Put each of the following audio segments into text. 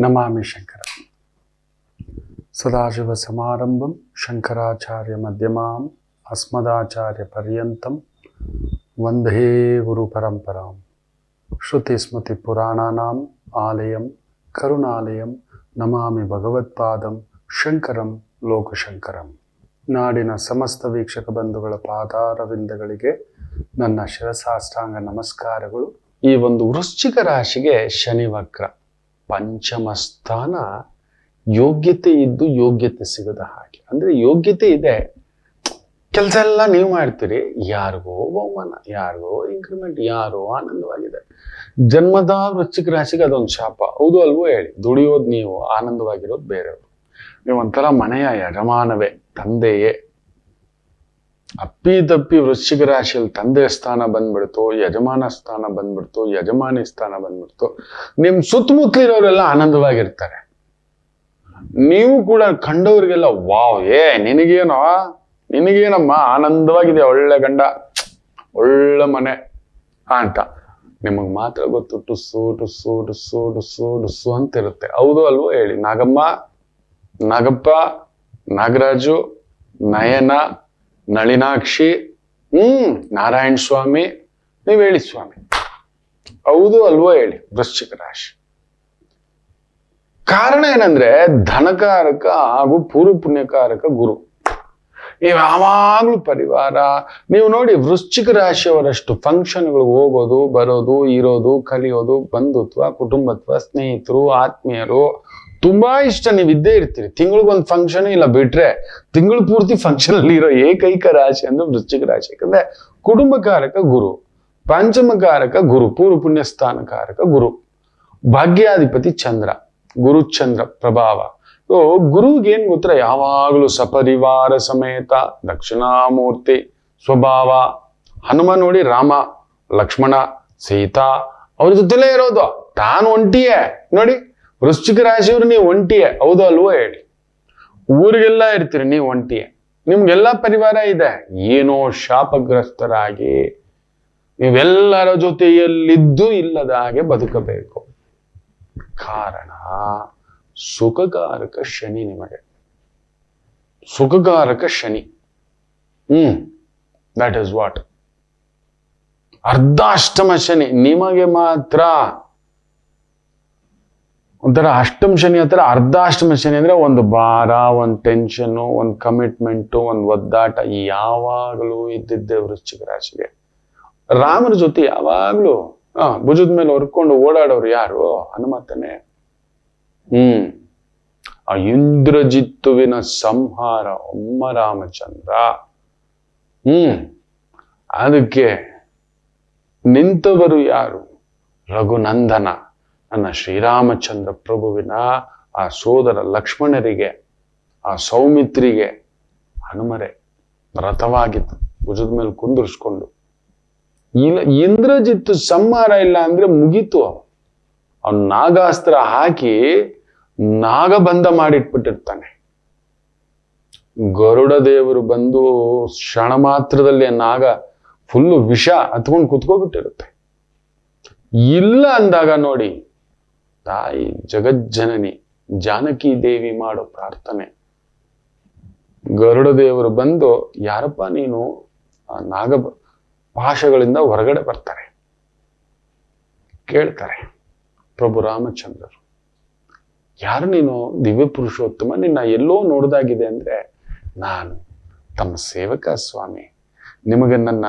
ನಮಾಮಿ ಶಂಕರ. ಸದಾಶಿವ ಸಮಾರಂಭಂ ಶಂಕರಾಚಾರ್ಯ ಮಧ್ಯಮಾಂ ಅಸ್ಮದಾಚಾರ್ಯ ಪರ್ಯಂತಂ ವಂದೇ ಗುರು ಪರಂಪರಾಂ. ಶ್ರುತಿ ಸ್ಮೃತಿ ಪುರಾಣಾನಾಂ ಆಲಯಂ ಕರುಣಾಲಯಂ ನಮಾಮಿ ಭಗವತ್ಪಾದಂ ಶಂಕರಂ ಲೋಕಶಂಕರಂ. ನಾಡಿನ ಸಮಸ್ತ ವೀಕ್ಷಕ ಬಂಧುಗಳ ಪಾದಾರವಿಂದಗಳಿಗೆ ನನ್ನ ಶಿರಸಾಷ್ಟಾಂಗ ನಮಸ್ಕಾರಗಳು. ಈ ಒಂದು ವೃಶ್ಚಿಕ ರಾಶಿಗೆ ಶನಿ ವಕ್ರ, ಪಂಚಮ ಸ್ಥಾನ, ಯೋಗ್ಯತೆ ಇದ್ದು ಯೋಗ್ಯತೆ ಸಿಗದ ಹಾಗೆ. ಅಂದ್ರೆ ಯೋಗ್ಯತೆ ಇದೆ, ಕೆಲಸ ಎಲ್ಲ ನೀವು ಮಾಡ್ತೀರಿ, ಯಾರಿಗೋ ಬಹುಮಾನ, ಯಾರಿಗೋ ಇನ್ಕ್ರಿಮೆಂಟ್, ಯಾರೋ ಆನಂದವಾಗಿದೆ. ಜನ್ಮದ ವೃಶ್ಚಿಕ ರಾಶಿಗೆ ಅದೊಂದು ಶಾಪ. ಹೌದು ಅಲ್ವೋ ಹೇಳಿ? ದುಡಿಯೋದು ನೀವು, ಆನಂದವಾಗಿರೋದು ಬೇರೆಯವರು. ನೀವು ಒಂಥರ ಮನೆಯ ಯಜಮಾನವೇ, ತಂದೆಯೇ. ಅಪ್ಪಿತಪ್ಪಿ ವೃಶ್ಚಿಕ ರಾಶಿಯಲ್ಲಿ ತಂದೆ ಸ್ಥಾನ ಬಂದ್ಬಿಡ್ತು, ಯಜಮಾನ ಸ್ಥಾನ ಬಂದ್ಬಿಡ್ತು, ಯಜಮಾನಿ ಸ್ಥಾನ ಬಂದ್ಬಿಡ್ತು, ನಿಮ್ ಸುತ್ತಮುತ್ತಲಿರೋರೆಲ್ಲ ಆನಂದವಾಗಿರ್ತಾರೆ. ನೀವು ಕೂಡ ಕಂಡವ್ರಿಗೆಲ್ಲ ವಾವ್, ನಿನಗೇನಮ್ಮ ಆನಂದವಾಗಿದೆ, ಒಳ್ಳೆ ಗಂಡ, ಒಳ್ಳೆ ಮನೆ ಅಂತ. ನಿಮಗ್ ಮಾತ್ರ ಗೊತ್ತು ಟುಸ್ಸು ಟುಸ್ಸು ಟುಸ್ಸು ಟುಸ್ಸು ಟುಸ್ಸು ಅಂತ ಇರುತ್ತೆ. ಹೌದು ಅಲ್ವೋ ಹೇಳಿ? ನಾಗಮ್ಮ, ನಾಗಪ್ಪ, ನಾಗರಾಜು, ನಯನ, ನಳಿನಾಕ್ಷಿ, ನಾರಾಯಣ ಸ್ವಾಮಿ, ನೀವ್ ಹೇಳಿ ಸ್ವಾಮಿ. ಹೌದು ಅಲ್ವೋ ಹೇಳಿ? ವೃಶ್ಚಿಕ ರಾಶಿ ಕಾರಣ ಏನಂದ್ರೆ ಧನಕಾರಕ ಹಾಗೂ ಪೂರ್ವ ಪುಣ್ಯಕಾರಕ ಗುರು. ನೀವು ಯಾವಾಗ್ಲೂ ಪರಿವಾರ. ನೀವು ನೋಡಿ, ವೃಶ್ಚಿಕ ರಾಶಿಯವರಷ್ಟು ಫಂಕ್ಷನ್ಗಳು ಹೋಗೋದು, ಬರೋದು, ಇರೋದು, ಕಲಿಯೋದು, ಬಂಧುತ್ವ, ಕುಟುಂಬತ್ವ, ಸ್ನೇಹಿತರು, ಆತ್ಮೀಯರು ತುಂಬಾ ಇಷ್ಟ. ನೀವು ಇದ್ದೇ ಇರ್ತೀರಿ. ತಿಂಗಳಿಗೊಂದು ಫಂಕ್ಷನ್, ಇಲ್ಲ ಬಿಟ್ರೆ ತಿಂಗಳು ಪೂರ್ತಿ ಫಂಕ್ಷನ್ ಅಲ್ಲಿ ಇರೋ ಏಕೈಕ ರಾಶಿ ಅಂದ್ರೆ ವೃಶ್ಚಿಕ ರಾಶಿ. ಯಾಕಂದ್ರೆ ಕುಟುಂಬಕಾರಕ ಗುರು, ಪಂಚಮಕಾರಕ ಗುರು, ಪೂರ್ವ ಪುಣ್ಯ ಸ್ಥಾನಕಾರಕ ಗುರು, ಭಾಗ್ಯಾಧಿಪತಿ ಚಂದ್ರ, ಗುರುಚಂದ್ರ ಪ್ರಭಾವ. ಗುರುಗೆ ಏನ್ ಗೊತ್ತರ? ಯಾವಾಗಲೂ ಸಪರಿವಾರ ಸಮೇತ ದಕ್ಷಿಣಾಮೂರ್ತಿ ಸ್ವಭಾವ. ಹನುಮ ನೋಡಿ, ರಾಮ, ಲಕ್ಷ್ಮಣ, ಸೀತಾ ಅವ್ರ ಜೊತೆಲೇ ಇರೋದು. ತಾನು ಒಂಟಿಯೇ ನೋಡಿ. ವೃಶ್ಚಿಕ ರಾಶಿಯವರು ನೀವು ಒಂಟಿಯೇ. ಹೌದು ಅಲ್ವೋ ಹೇಳಿ? ಊರಿಗೆಲ್ಲ ಇರ್ತೀರಿ, ನೀವು ಒಂಟಿಯೇ. ನಿಮ್ಗೆಲ್ಲ ಪರಿವಾರ ಇದೆ. ಏನೋ ಶಾಪಗ್ರಸ್ತರಾಗಿ ನೀವೆಲ್ಲರ ಜೊತೆಯಲ್ಲಿದ್ದು ಇಲ್ಲದ ಹಾಗೆ ಬದುಕಬೇಕು. ಕಾರಣ ಸುಖಕಾರಕ ಶನಿ. ನಿಮಗೆ ಸುಖಕಾರಕ ಶನಿ. That is what? ಅರ್ಧಾಷ್ಟಮ ಶನಿ ನಿಮಗೆ ಮಾತ್ರ. ಒಂಥರ ಅಷ್ಟಮ ಶನಿ ಹತ್ರ ಅರ್ಧಾಷ್ಟಮ ಶನಿ ಅಂದ್ರೆ ಒಂದು ಭಾರ, ಒಂದು ಟೆನ್ಷನ್, ಒಂದು ಕಮಿಟ್ಮೆಂಟು, ಒಂದು ಒದ್ದಾಟ ಯಾವಾಗಲೂ ಇದ್ದಿದ್ದೆ ವೃಶ್ಚಿಕ ರಾಶಿಗೆ. ರಾಮನ ಜೊತೆ ಯಾವಾಗ್ಲೂ ಭುಜದ ಮೇಲೆ ಹೊರ್ಕೊಂಡು ಓಡಾಡೋರು ಯಾರು? ಹನುಮಂತನೇ. ಆ ಇಂದ್ರಜಿತ್ತುವಿನ ಸಂಹಾರ ಒಮ್ಮ ರಾಮಚಂದ್ರ. ಅದಕ್ಕೆ ನಿಂತವರು ಯಾರು? ರಘುನಂದನ, ನನ್ನ ಶ್ರೀರಾಮಚಂದ್ರ ಪ್ರಭುವಿನ ಆ ಸೋದರ ಲಕ್ಷ್ಮಣರಿಗೆ, ಆ ಸೌಮಿತ್ರಿಗೆ ಹನುಮರೇ ರಥವಾಗಿತ್ತು, ಭುಜದ ಮೇಲೆ ಕುಂದಿರಿಸ್ಕೊಂಡು. ಇಲ್ಲ, ಇಂದ್ರಜಿತ್ತು ಸಂಹಾರ ಇಲ್ಲ ಅಂದ್ರೆ ಮುಗೀತು. ಅವನ್ ನಾಗಾಸ್ತ್ರ ಹಾಕಿ ನಾಗಬಂಧ ಮಾಡಿಟ್ಬಿಟ್ಟಿರ್ತಾನೆ. ಗರುಡ ದೇವರು ಬಂದು ಕ್ಷಣ ಮಾತ್ರದಲ್ಲಿ ನಾಗ ಫುಲ್ಲು ವಿಷ ಹತ್ಕೊಂಡು ಕುತ್ಕೋಬಿಟ್ಟಿರುತ್ತೆ. ಇಲ್ಲ ಅಂದಾಗ ನೋಡಿ, ತಾಯಿ ಜಗಜ್ಜನನಿ ಜಾನಕಿ ದೇವಿ ಮಾಡೋ ಪ್ರಾರ್ಥನೆ. ಗರುಡ ದೇವರು ಬಂದು, ಯಾರಪ್ಪ ನೀನು? ನಾಗ ಪಾಶಗಳಿಂದ ಹೊರಗಡೆ ಬರ್ತಾರೆ. ಕೇಳ್ತಾರೆ ಪ್ರಭು ರಾಮಚಂದ್ರರು, ಯಾರು ನೀನು? ದಿವ್ಯ ಪುರುಷೋತ್ತಮ, ನಿನ್ನ ಎಲ್ಲೋ ನೋಡ್ದಾಗಿದೆ. ಅಂದ್ರೆ ನಾನು ತಮ್ಮ ಸೇವಕ ಸ್ವಾಮಿ. ನಿಮಗೆ ನನ್ನ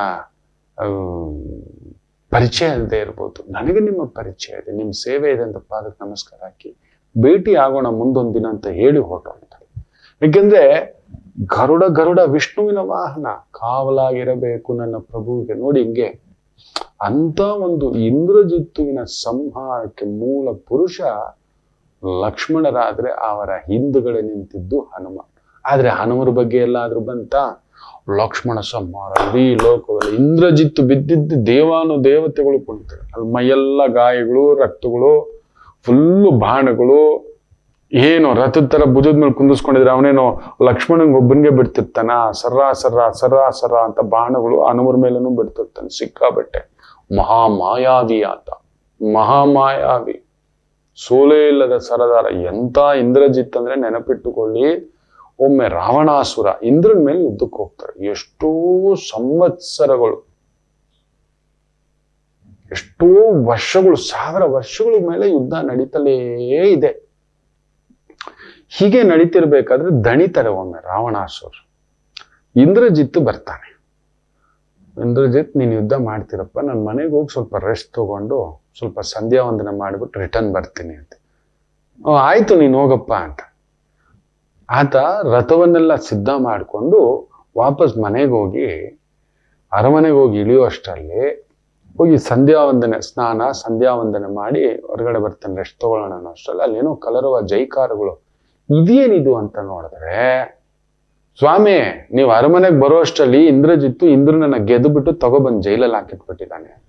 ಪರಿಚಯ ಇಲ್ಲದೆ ಇರ್ಬೋದು, ನನಗೆ ನಿಮ್ಮ ಪರಿಚಯ ಇದೆ, ನಿಮ್ಮ ಸೇವೆ ಇದೆ ಅಂತ ಪಾದಕ್ಕೆ ನಮಸ್ಕಾರ ಹಾಕಿ ಭೇಟಿ ಆಗೋಣ ಮುಂದೊಂದು ದಿನ ಅಂತ ಹೇಳಿ ಹೊರಟೋಗ್ತಾರೆ. ಯಾಕೆಂದ್ರೆ ಗರುಡ ವಿಷ್ಣುವಿನ ವಾಹನ, ಕಾವಲಾಗಿರಬೇಕು ನನ್ನ ಪ್ರಭುವಿಗೆ. ನೋಡಿ ಹಿಂಗೆ ಅಂತ ಒಂದು ಇಂದ್ರಜಿತ್ತುವಿನ ಸಂಹಾರಕ್ಕೆ ಮೂಲ ಪುರುಷ ಲಕ್ಷ್ಮಣರಾದ್ರೆ ಅವರ ಹಿಂದುಗಡೆ ನಿಂತಿದ್ದು ಹನುಮ. ಆದ್ರೆ ಹನುಮರ ಬಗ್ಗೆ ಎಲ್ಲಾದ್ರೂ ಬಂತ? ಲಕ್ಷ್ಮಣ ಸಂಹಾರ ಇಡೀ ಲೋಕದಲ್ಲಿ ಇಂದ್ರಜಿತ್ತು ಬಿದ್ದಿದ್ದು ದೇವಾನು ದೇವತೆಗಳು ಕುಳಿತಾರೆ. ಅಲ್ಲಿ ಮೈಯೆಲ್ಲ ಗಾಯಗಳು, ರಕ್ತಗಳು, ಫುಲ್ಲು ಬಾಣಗಳು. ಏನು ರಥದ ತರ ಭುಜದ ಮೇಲೆ ಕುಂದಿಸ್ಕೊಂಡಿದ್ರೆ ಅವನೇನೋ ಲಕ್ಷ್ಮಣಂಗೆ ಒಬ್ಬನಿಗೆ ಬಿಡ್ತಿರ್ತಾನ. ಸರ ಅಂತ ಬಾಣಗಳು ಹನುಮರ ಮೇಲೂ ಬಿಡ್ತಿರ್ತಾನೆ. ಸಿಕ್ಕಾಬಟ್ಟೆ ಮಹಾಮಾಯಾವಿ ಆತ, ಮಹಾಮಾಯಾವಿ. ಸೋಲೇ ಇಲ್ಲದ ಸರದಾರ. ಎಂತ ಇಂದ್ರಜಿತ್ ಅಂದ್ರೆ ನೆನಪಿಟ್ಟುಕೊಳ್ಳಿ, ಒಮ್ಮೆ ರಾವಣಾಸುರ ಇಂದ್ರನ ಮೇಲೆ ಯುದ್ಧಕ್ಕೆ ಹೋಗ್ತಾರೆ. ಎಷ್ಟೋ ಸಂವತ್ಸರಗಳು, ಎಷ್ಟೋ ವರ್ಷಗಳು, 1000 ವರ್ಷಗಳ ಮೇಲೆ ಯುದ್ಧ ನಡೀತಲೇ ಇದೆ. ಹೀಗೆ ನಡೀತಿರ್ಬೇಕಾದ್ರೆ ದಣಿತಾರೆ ಒಮ್ಮೆ ರಾವಣಾಸುರ. ಇಂದ್ರಜಿತ್ ಬರ್ತಾನೆ. ಇಂದ್ರಜಿತ್, ನೀನ್ ಯುದ್ಧ ಮಾಡ್ತೀರಪ್ಪ, ನನ್ನ ಮನೆಗೆ ಹೋಗಿ ಸ್ವಲ್ಪ ರೆಸ್ಟ್ ತಗೊಂಡು ಸ್ವಲ್ಪ ಸಂಧ್ಯಾ ವಂದನೆ ಮಾಡ್ಬಿಟ್ಟು ರಿಟರ್ನ್ ಬರ್ತೀನಿ ಅಂತ. ಆಯ್ತು ನೀನ್ ಹೋಗಪ್ಪ ಅಂತ. ಆತ ರಥವನ್ನೆಲ್ಲ ಸಿದ್ಧ ಮಾಡಿಕೊಂಡು ವಾಪಸ್ ಮನೆಗೆ ಹೋಗಿ, ಅರಮನೆಗೆ ಹೋಗಿ ಇಳಿಯುವಷ್ಟರಲ್ಲಿ ಹೋಗಿ ಸಂಧ್ಯಾ ವಂದನೆ, ಸಂಧ್ಯಾ ವಂದನೆ ಮಾಡಿ ಹೊರಗಡೆ ಬರ್ತಾನೆ ರೆಸ್ಟ್ ತಗೊಳ್ಳೋಣ ಅನ್ನೋ ಅಷ್ಟರಲ್ಲಿ ಅಲ್ಲೇನೋ ಕಲರವ ಜೈಕಾರಗಳು. ಇದೇನಿದು ಅಂತ ನೋಡಿದ್ರೆ, ಸ್ವಾಮಿ ನೀವು ಅರಮನೆಗೆ ಬರೋ ಅಷ್ಟರಲ್ಲಿ ಇಂದ್ರಜಿತ್ತು ಇಂದ್ರನನ್ನ ಗೆದ್ದು ಬಿಟ್ಟು ತಗೊಬಂದು ಜೈಲಲ್ಲಿ ಹಾಕಿಟ್ಬಿಟ್ಟಿದ್ದಾನೆ ಅಂತ.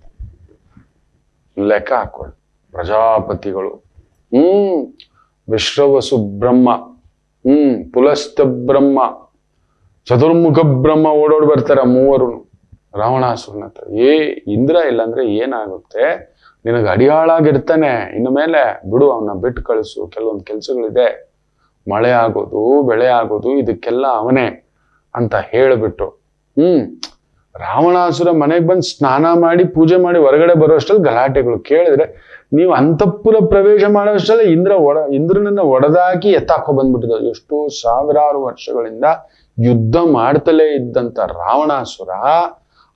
ಲೆಕ್ಕ ಹಾಕೊಳ್ಳಿ. ಪ್ರಜಾಪತಿಗಳು, ವಿಶ್ರವಸು ಬ್ರಹ್ಮ, ಪುಲಸ್ತ ಬ್ರಹ್ಮ, ಚತುರ್ಮುಖ ಬ್ರಹ್ಮ ಓಡೋಡ್ ಬರ್ತಾರ ಮೂವರು ರಾವಣಾಸುರನ ಹತ್ರ. ಇಂದ್ರ ಇಲ್ಲಾಂದ್ರೆ ಏನಾಗುತ್ತೆ, ನಿನಗೆ ಅಡಿಯಾಳಾಗಿರ್ತಾನೆ, ಇನ್ನು ಮೇಲೆ ಬಿಡು, ಅವನ್ನ ಬಿಟ್ಟು ಕಳಿಸು, ಕೆಲವೊಂದು ಕೆಲ್ಸಗಳಿದೆ, ಮಳೆ ಆಗೋದು ಬೆಳೆ ಆಗೋದು ಇದಕ್ಕೆಲ್ಲ ಅವನೇ ಅಂತ ಹೇಳಿಬಿಟ್ಟು ರಾವಣಾಸುರ ಮನೆಗೆ ಬಂದು ಸ್ನಾನ ಮಾಡಿ ಪೂಜೆ ಮಾಡಿ ಹೊರಗಡೆ ಬರೋಷ್ಟರಲ್ಲಿ ಗಲಾಟೆಗಳು. ಕೇಳಿದ್ರೆ ನೀವು ಅಂತಃಪುರ ಪ್ರವೇಶ ಮಾಡೋಷ್ಟರಲ್ಲಿ ಇಂದ್ರನನ್ನ ಒಡೆದಾಕಿ ಎತ್ತಾಕೋ ಬಂದ್ಬಿಟ್ಟಿದ್ರು. ಎಷ್ಟೋ 1000 ವರ್ಷಗಳಿಂದ ಯುದ್ಧ ಮಾಡ್ತಲೇ ಇದ್ದಂತ ರಾವಣಾಸುರ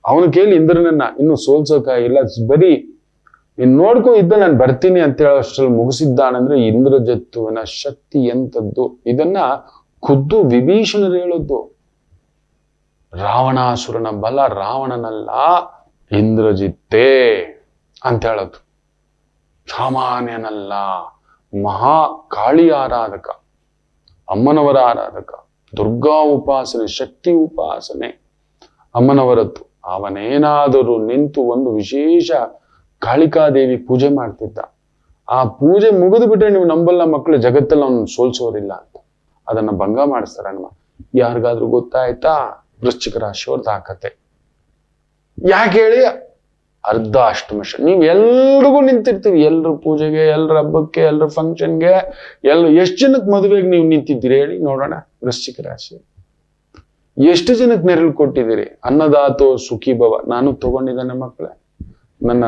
ಅವನ ಕೇಳಿ ಇಂದ್ರನನ್ನ ಇನ್ನು ಸೋಲ್ಸೋಕಾಗಿಲ್ಲ, ಬರೀ ಇನ್ ನೋಡ್ಕೊ ಇದ್ದ ನಾನು ಬರ್ತೀನಿ ಅಂತ ಹೇಳೋಷ್ಟ್ರಲ್ಲಿ ಮುಗಿಸಿದ್ದಾನಂದ್ರೆ ಇಂದ್ರಜಿತ್ತುವಿನ ಶಕ್ತಿ ಎಂತದ್ದು. ಇದನ್ನ ಖುದ್ದು ವಿಭೀಷಣರು ಹೇಳದ್ದು. ರಾವಣಾಸುರನ ಬಲ ರಾವಣನಲ್ಲ, ಇಂದ್ರಜಿತ್ತೇ ಅಂತ ಹೇಳೋದು. ಸಾಮಾನ್ಯನಲ್ಲ, ಮಹಾ ಕಾಳಿ ಆರಾಧಕ, ಅಮ್ಮನವರ ಆರಾಧಕ, ದುರ್ಗಾ ಉಪಾಸನೆ, ಶಕ್ತಿ ಉಪಾಸನೆ ಅಮ್ಮನವರದ್ದು. ಅವನೇನಾದರೂ ನಿಂತು ಒಂದು ವಿಶೇಷ ಕಾಳಿಕಾದೇವಿ ಪೂಜೆ ಮಾಡ್ತಿದ್ದ. ಆ ಪೂಜೆ ಮುಗಿದು ಬಿಟ್ರೆ ನೀವು ನಂಬಲ್ಲ ಮಕ್ಕಳು, ಜಗತ್ತಲ್ಲಿ ಅವನು ಸೋಲ್ಸೋರಿಲ್ಲ ಅಂತ. ಅದನ್ನ ಭಂಗ ಮಾಡಿಸ್ತಾರ. ಯಾರಿಗಾದ್ರೂ ಗೊತ್ತಾಯ್ತಾ? ವೃಶ್ಚಿಕ ರಾಶಿಯವ್ರದ್ದು ಆ ಕತೆ. ಯಾಕೆ ಹೇಳಿ, ಅರ್ಧ ಅಷ್ಟಮಶ. ನೀವು ಎಲ್ರಿಗೂ ನಿಂತಿರ್ತೀವಿ, ಎಲ್ರ ಪೂಜೆಗೆ, ಎಲ್ರ ಹಬ್ಬಕ್ಕೆ, ಎಲ್ರ ಫಂಕ್ಷನ್ಗೆ, ಎಷ್ಟು ಜನಕ್ಕೆ ಮದುವೆಗೆ ನೀವು ನಿಂತಿದ್ದೀರಿ ಹೇಳಿ ನೋಡೋಣ. ವೃಶ್ಚಿಕ ರಾಶಿ ಎಷ್ಟು ಜನಕ್ಕೆ ನೆರಳು ಕೊಟ್ಟಿದ್ದೀರಿ? ಅನ್ನದಾತೋ ಸುಖಿ ಭವ. ನಾನು ತಗೊಂಡಿದ್ದೇನೆ ಮಕ್ಕಳೇ. ನನ್ನ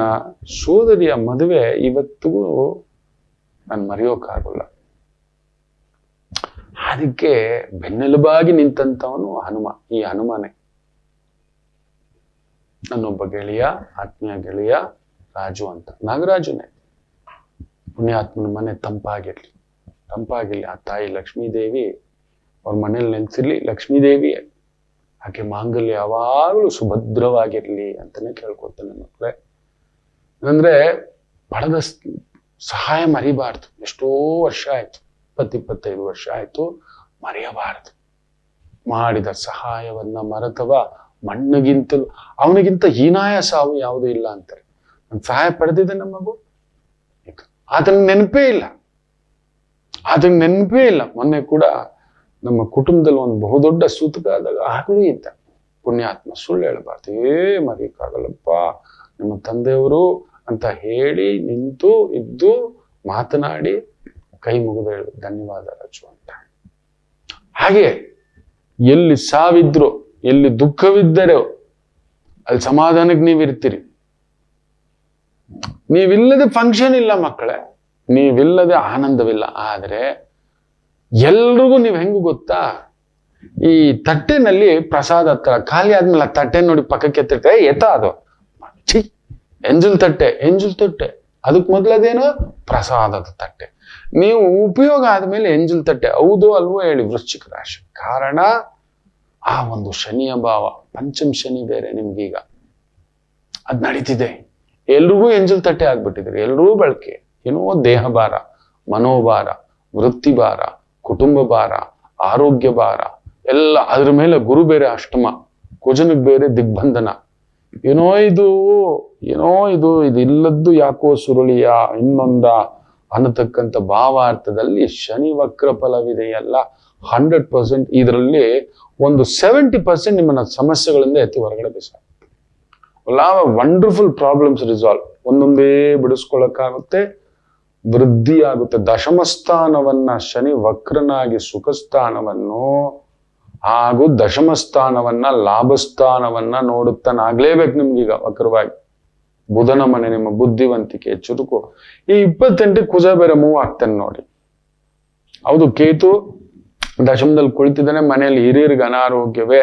ಸೋದರಿಯ ಮದುವೆ ಇವತ್ತಿಗೂ ನಾನು ಮರೆಯೋಕ್ಕಾಗಲ್ಲ. ಅದಕ್ಕೆ ಬೆನ್ನೆಲುಬಾಗಿ ನಿಂತಂತವನು ಹನುಮ. ಈ ಹನುಮನೇ ನನ್ನೊಬ್ಬ ಗೆಳೆಯ, ಆತ್ಮೀಯ ಗೆಳೆಯ ರಾಜು ಅಂತ. ನಾಗರಾಜುನೇ. ಪುಣ್ಯಾತ್ಮನ ಮನೆ ತಂಪಾಗಿರ್ಲಿ. ಆ ತಾಯಿ ಲಕ್ಷ್ಮೀದೇವಿ ಅವ್ರ ಮನೇಲಿ ನೆಲೆಸಿರ್ಲಿ. ಲಕ್ಷ್ಮೀದೇವಿಯೇ ಆಕೆ ಮಾಂಗಲ್ಯ ಯಾವಾಗಲೂ ಸುಭದ್ರವಾಗಿರ್ಲಿ ಅಂತಾನೆ ಕೇಳ್ಕೊತಾನೆ ಮಕ್ಕಳೇ. ಅಂದ್ರೆ ಪಡೆದ ಸಹಾಯ ಮರಿಬಾರ್ದು. ಎಷ್ಟೋ ವರ್ಷ ಆಯ್ತು, 20-25 ವರ್ಷ ಆಯ್ತು, ಮರೆಯಬಾರದು. ಮಾಡಿದ ಸಹಾಯವನ್ನ ಮರೆತವ ಮಣ್ಣಿಗಿಂತಲೂ ಅವನಿಗಿಂತ ಹೀನಾಯ ಸಾವು ಯಾವುದೂ ಇಲ್ಲ ಅಂತಾರೆ. ನಾನು ಸಹಾಯ ಪಡೆದಿದ್ದೆ ನಮ್ಮ ಮಗು, ಅದನ್ನ ನೆನಪೇ ಇಲ್ಲ. ಮೊನ್ನೆ ಕೂಡ ನಮ್ಮ ಕುಟುಂಬದಲ್ಲಿ ಒಂದು ಬಹುದೊಡ್ಡ ಸೂತಕ ಆದಾಗ ಆಗ್ಲೂ ಇದ್ದ. ಪುಣ್ಯಾತ್ಮ, ಸುಳ್ಳು ಹೇಳಬಾರ್ದು. ಮರೀಕಾಗಲ್ಲಪ್ಪ ನಿಮ್ಮ ತಂದೆಯವರು ಅಂತ ಹೇಳಿ ನಿಂತು ಇದ್ದು ಮಾತನಾಡಿ ಕೈ ಮುಗಿದು ಹೇಳು, ಧನ್ಯವಾದ ರಾಜು ಅಂತ. ಹಾಗೆ ಎಲ್ಲಿ ಸಾವಿದ್ರು, ಎಲ್ಲಿ ದುಃಖವಿದ್ದರೆ ಅಲ್ಲಿ ಸಮಾಧಾನಕ್ಕೆ ನೀವಿರ್ತೀರಿ. ನೀವಿಲ್ಲದೆ ಫಂಕ್ಷನ್ ಇಲ್ಲ ಮಕ್ಕಳೇ, ನೀವಿಲ್ಲದೆ ಆನಂದವಿಲ್ಲ. ಆದ್ರೆ ಎಲ್ರಿಗೂ ನೀವು ಹೆಂಗು ಗೊತ್ತಾ, ಈ ತಟ್ಟೆನಲ್ಲಿ ಪ್ರಸಾದ ಹತ್ರ ಖಾಲಿ ಆದ್ಮೇಲೆ ಆ ತಟ್ಟೆ ನೋಡಿ ಪಕ್ಕಕ್ಕೆ ಎತ್ತ ಅದು ಎಂಜಲ್ ತಟ್ಟೆ ಅದಕ್ಕೆ ಮೊದಲದೇನು ಪ್ರಸಾದದ ತಟ್ಟೆ. ನೀವು ಉಪಯೋಗ ಆದ್ಮೇಲೆ ಎಂಜಲ್ ತಟ್ಟೆ. ಹೌದು ಅಲ್ವೋ ಹೇಳಿ ವೃಶ್ಚಿಕ ರಾಶಿ. ಕಾರಣ ಆ ಒಂದು ಶನಿಯ ಭಾವ, ಪಂಚಮ ಶನಿ ಬೇರೆ ನಿಮ್ಗೀಗ ಅದ್ ನಡೀತಿದೆ. ಎಲ್ರಿಗೂ ಎಂಜಲ್ ತಟ್ಟೆ ಆಗ್ಬಿಟ್ಟಿದ್ರು. ಎಲ್ರೂ ಬಳಕೆ ಏನೋ ದೇಹ ಭಾರ, ಮನೋಭಾರ, ವೃತ್ತಿ ಭಾರ, ಕುಟುಂಬ ಭಾರ, ಆರೋಗ್ಯ ಭಾರ ಎಲ್ಲ. ಅದ್ರ ಮೇಲೆ ಗುರು ಬೇರೆ ಅಷ್ಟಮ, ಕುಜನಿಗೆ ಬೇರೆ ದಿಗ್ಬಂಧನ. ಏನೋ ಇದು ಇಲ್ಲದ್ದು ಯಾಕೋ ಸುರುಳಿಯ ಇನ್ನೊಂದ ಅನ್ನತಕ್ಕಂಥ ಭಾವಾರ್ಥದಲ್ಲಿ ಶನಿ ವಕ್ರ ಫಲವಿದೆಯಲ್ಲ. 100% ಇದರಲ್ಲಿ ಒಂದು 70% ನಿಮ್ಮನ್ನ ಸಮಸ್ಯೆಗಳಿಂದ ಎತ್ತಿ ಹೊರಗಡೆ ಬಿಸಾಗುತ್ತೆ. Wonderful problems resolve. ಒಂದೊಂದೇ ಬಿಡಿಸ್ಕೊಳಕ್ಕಾಗುತ್ತೆ. ವೃದ್ಧಿಯಾಗುತ್ತೆ. ದಶಮ ಸ್ಥಾನವನ್ನ ಶನಿ ವಕ್ರನಾಗಿ ಸುಖ ಸ್ಥಾನವನ್ನು ಹಾಗೂ ದಶಮ ಸ್ಥಾನವನ್ನ ಲಾಭಸ್ಥಾನವನ್ನ ನೋಡುತ್ತಾನಾಗ್ಲೇಬೇಕು ನಿಮ್ಗೀಗ ವಕ್ರವಾಗಿ. ಬುಧನ ಮನೆ ನಿಮ್ಮ ಬುದ್ಧಿವಂತಿಕೆ ಚುರುಕು. ಈ 28 ಕುಜ ಬೇರೆ ಮೂವ್ ಆಗ್ತಾನೆ ನೋಡಿ. ಹೌದು, ಕೇತು ದಶಮದಲ್ಲಿ ಕುಳಿತಿದ್ದಾನೆ. ಮನೆಯಲ್ಲಿ ಹಿರಿಯರಿಗೆ ಅನಾರೋಗ್ಯವೇ,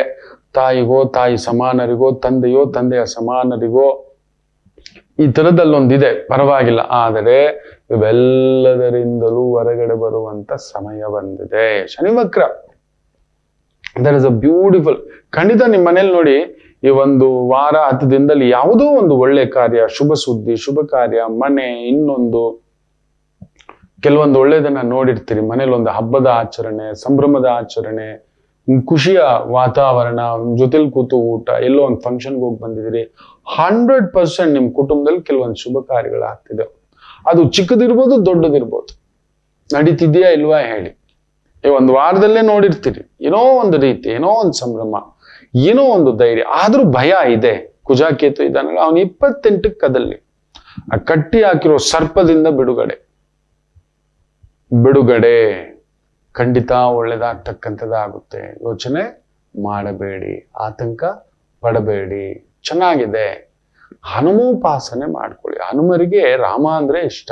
ತಾಯಿಗೋ ತಾಯಿ ಸಮಾನರಿಗೋ, ತಂದೆಯೋ ತಂದೆಯ ಸಮಾನರಿಗೋ, ಈ ತರದಲ್ಲೊಂದಿದೆ, ಪರವಾಗಿಲ್ಲ. ಆದರೆ ಇವೆಲ್ಲದರಿಂದಲೂ ಹೊರಗಡೆ ಬರುವಂತ ಸಮಯ ಬಂದಿದೆ. ಶನಿ ವಕ್ರ, ದಟ್ ಇಸ್ ಅ ಬ್ಯೂಟಿಫುಲ್. ಖಂಡಿತ ನಿಮ್ಮ ಮನೇಲಿ ನೋಡಿ, ಈ ಒಂದು ವಾರ 10 ದಿನದಲ್ಲಿ ಯಾವುದೋ ಒಂದು ಒಳ್ಳೆ ಕಾರ್ಯ, ಶುಭ ಸುದ್ದಿ, ಶುಭ ಕಾರ್ಯ, ಮನೆ, ಇನ್ನೊಂದು ಕೆಲವೊಂದು ಒಳ್ಳೇದನ್ನ ನೋಡಿರ್ತೀರಿ. ಮನೇಲಿ ಒಂದು ಹಬ್ಬದ ಆಚರಣೆ, ಸಂಭ್ರಮದ ಆಚರಣೆ, ಖುಷಿಯ ವಾತಾವರಣ, ಜೊತೆಲಿ ಕೂತು ಊಟ, ಎಲ್ಲೋ ಒಂದು ಫಂಕ್ಷನ್ಗೆ ಹೋಗಿ ಬಂದಿದ್ದೀರಿ. 100% ನಿಮ್ ಕುಟುಂಬದಲ್ಲಿ ಕೆಲವೊಂದು ಶುಭ ಕಾರ್ಯಗಳಾಗ್ತಿದೆ. ಅದು ಚಿಕ್ಕದಿರ್ಬೋದು, ದೊಡ್ಡದಿರ್ಬೋದು. ನಡೀತಿದ್ಯಾ ಇಲ್ವಾ ಹೇಳಿ. ಈ ಒಂದು ವಾರದಲ್ಲೇ ನೋಡಿರ್ತೀರಿ, ಏನೋ ಒಂದು ರೀತಿ, ಏನೋ ಒಂದು ಸಂಭ್ರಮ, ಏನೋ ಒಂದು ಧೈರ್ಯ. ಆದ್ರೂ ಭಯ ಇದೆ. ಕುಜಾಕೇತು ಇದ್ದಾನಲ್ಲ, ಅವನು 28 ಕದಲ್ಲಿ ಆ ಕಟ್ಟಿ ಹಾಕಿರೋ ಸರ್ಪದಿಂದ ಬಿಡುಗಡೆ ಖಂಡಿತ ಒಳ್ಳೇದಾಗ್ತಕ್ಕಂಥದ್ದಾಗುತ್ತೆ. ಯೋಚನೆ ಮಾಡಬೇಡಿ, ಆತಂಕ ಪಡಬೇಡಿ. ಚೆನ್ನಾಗಿದೆ. ಹನುಮೋಪಾಸನೆ ಮಾಡ್ಕೊಳ್ಳಿ. ಹನುಮರಿಗೆ ರಾಮ ಅಂದ್ರೆ ಇಷ್ಟ.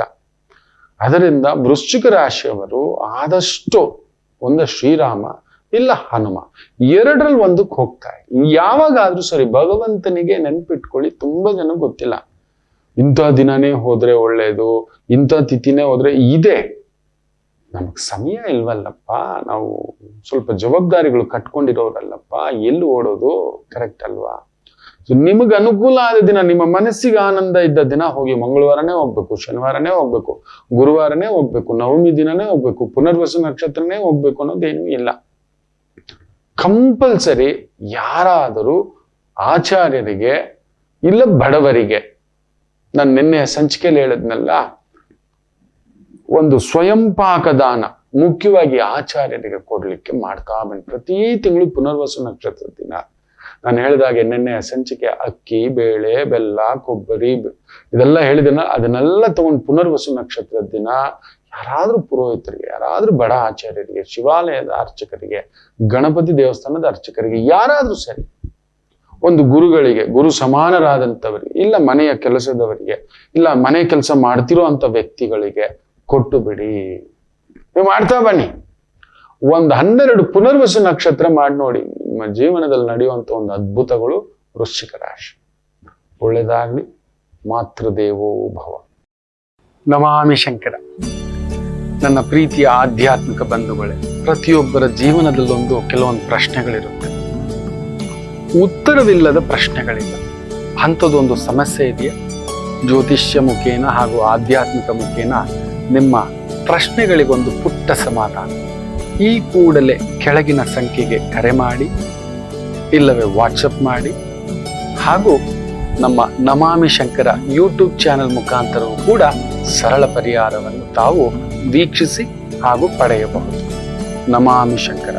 ಅದರಿಂದ ವೃಶ್ಚಿಕ ರಾಶಿಯವರು ಆದಷ್ಟು ಒಂದು ಶ್ರೀರಾಮ ಇಲ್ಲ ಹನುಮ, ಎರಡರಲ್ಲಿ ಒಂದಕ್ಕೆ ಹೋಗ್ತಾರೆ. ಯಾವಾಗಾದ್ರೂ ಸರಿ ಭಗವಂತನಿಗೆ ನೆನ್ಪಿಟ್ಕೊಳ್ಳಿ. ತುಂಬಾ ಜನ ಗೊತ್ತಿಲ್ಲ, ಇಂಥ ದಿನನೇ ಹೋದ್ರೆ ಒಳ್ಳೇದು, ಇಂಥ ತಿಥಿನೇ ಹೋದ್ರೆ ಇದೆ. ನಮಗ್ ಸಮಯ ಇಲ್ವಲ್ಲಪ್ಪ, ನಾವು ಸ್ವಲ್ಪ ಜವಾಬ್ದಾರಿಗಳು ಕಟ್ಕೊಂಡಿರೋರಲ್ಲಪ್ಪ, ಎಲ್ಲಿ ಓಡೋದು, ಕರೆಕ್ಟ್ ಅಲ್ವಾ? ಸೊ ನಿಮಗ್ ಅನುಕೂಲ ಆದ ದಿನ, ನಿಮ್ಮ ಮನಸ್ಸಿಗೆ ಆನಂದ ಇದ್ದ ದಿನ ಹೋಗಿ. ಮಂಗಳವಾರನೇ ಹೋಗ್ಬೇಕು, ಶನಿವಾರನೇ ಹೋಗ್ಬೇಕು, ಗುರುವಾರನೇ ಹೋಗ್ಬೇಕು, ನವಮಿ ದಿನನೇ ಹೋಗ್ಬೇಕು, ಪುನರ್ವಸು ನಕ್ಷತ್ರನೇ ಹೋಗ್ಬೇಕು ಅನ್ನೋದೇನೂ ಇಲ್ಲ. ಕಂಪಲ್ಸರಿ ಯಾರಾದರೂ ಆಚಾರ್ಯರಿಗೆ ಇಲ್ಲ ಬಡವರಿಗೆ, ನಾನು ನಿನ್ನೆ ಸಂಚಿಕೆಯಲ್ಲಿ ಹೇಳಿದ್ನಲ್ಲ, ಒಂದು ಸ್ವಯಂ ಪಾಕದಾನ ಮುಖ್ಯವಾಗಿ ಆಚಾರ್ಯರಿಗೆ ಕೊಡ್ಲಿಕ್ಕೆ ಮಾಡ್ತಾ ಬನ್ನಿ. ಪ್ರತಿ ತಿಂಗಳು ಪುನರ್ವಸು ನಕ್ಷತ್ರ ದಿನ ನಾನು ಹೇಳಿದಾಗೆ ನಿನ್ನೆ ಸಂಚಿಕೆ ಅಕ್ಕಿ, ಬೇಳೆ, ಬೆಲ್ಲ, ಕೊಬ್ಬರಿ ಇದೆಲ್ಲ ಹೇಳಿದನ, ಅದನ್ನೆಲ್ಲ ತಗೊಂಡು ಪುನರ್ವಸು ನಕ್ಷತ್ರದ ದಿನ ಯಾರಾದ್ರೂ ಪುರೋಹಿತರಿಗೆ, ಯಾರಾದ್ರೂ ಬಡ ಆಚಾರ್ಯರಿಗೆ, ಶಿವಾಲಯದ ಅರ್ಚಕರಿಗೆ, ಗಣಪತಿ ದೇವಸ್ಥಾನದ ಅರ್ಚಕರಿಗೆ, ಯಾರಾದ್ರೂ ಸರಿ, ಒಂದು ಗುರುಗಳಿಗೆ, ಗುರು ಸಮಾನರಾದಂಥವರಿಗೆ, ಇಲ್ಲ ಮನೆಯ ಕೆಲಸದವರಿಗೆ, ಇಲ್ಲ ಮನೆ ಕೆಲಸ ಮಾಡ್ತಿರೋ ಅಂತ ವ್ಯಕ್ತಿಗಳಿಗೆ ಕೊಟ್ಟು ಬಿಡಿ. ನೀವು ಮಾಡ್ತಾ ಬನ್ನಿ. ಒಂದು 12 ಪುನರ್ವಸು ನಕ್ಷತ್ರ ಮಾಡಿ ನೋಡಿ. ನಿಮ್ಮ ಜೀವನದಲ್ಲಿ ನಡೆಯುವಂತ ಒಂದು ಅದ್ಭುತಗಳು. ವೃಶ್ಚಿಕ ರಾಶಿ ಒಳ್ಳೆದಾಗ್ಲಿ. ಮಾತೃದೇವೋ ಭವ. ನಮಾಮಿ ಶಂಕರ. ನನ್ನ ಪ್ರೀತಿಯ ಆಧ್ಯಾತ್ಮಿಕ ಬಂಧುಗಳೇ, ಪ್ರತಿಯೊಬ್ಬರ ಜೀವನದಲ್ಲೊಂದು ಕೆಲವೊಂದು ಪ್ರಶ್ನೆಗಳಿರುತ್ತೆ, ಉತ್ತರವಿಲ್ಲದ ಪ್ರಶ್ನೆಗಳಿಲ್ಲ. ಅಂಥದ್ದೊಂದು ಸಮಸ್ಯೆ ಇದೆಯಾ? ಜ್ಯೋತಿಷ್ಯ ಮುಖೇನ ಹಾಗೂ ಆಧ್ಯಾತ್ಮಿಕ ಮುಖೇನ ನಿಮ್ಮ ಪ್ರಶ್ನೆಗಳಿಗೊಂದು ಪುಟ್ಟ ಸಮಾಧಾನ. ಈ ಕೂಡಲೇ ಕೆಳಗಿನ ಸಂಖ್ಯೆಗೆ ಕರೆ ಮಾಡಿ, ಇಲ್ಲವೇ ವಾಟ್ಸಪ್ ಮಾಡಿ, ಹಾಗೂ ನಮ್ಮ ನಮಾಮಿ ಶಂಕರ ಯೂಟ್ಯೂಬ್ ಚಾನೆಲ್ ಮುಖಾಂತರವೂ ಕೂಡ ಸರಳ ಪರಿಹಾರವನ್ನು ತಾವು ವೀಕ್ಷಿಸಿ ಹಾಗೂ ಪಡೆಯಬಹುದು. ನಮಾಮಿ ಶಂಕರ.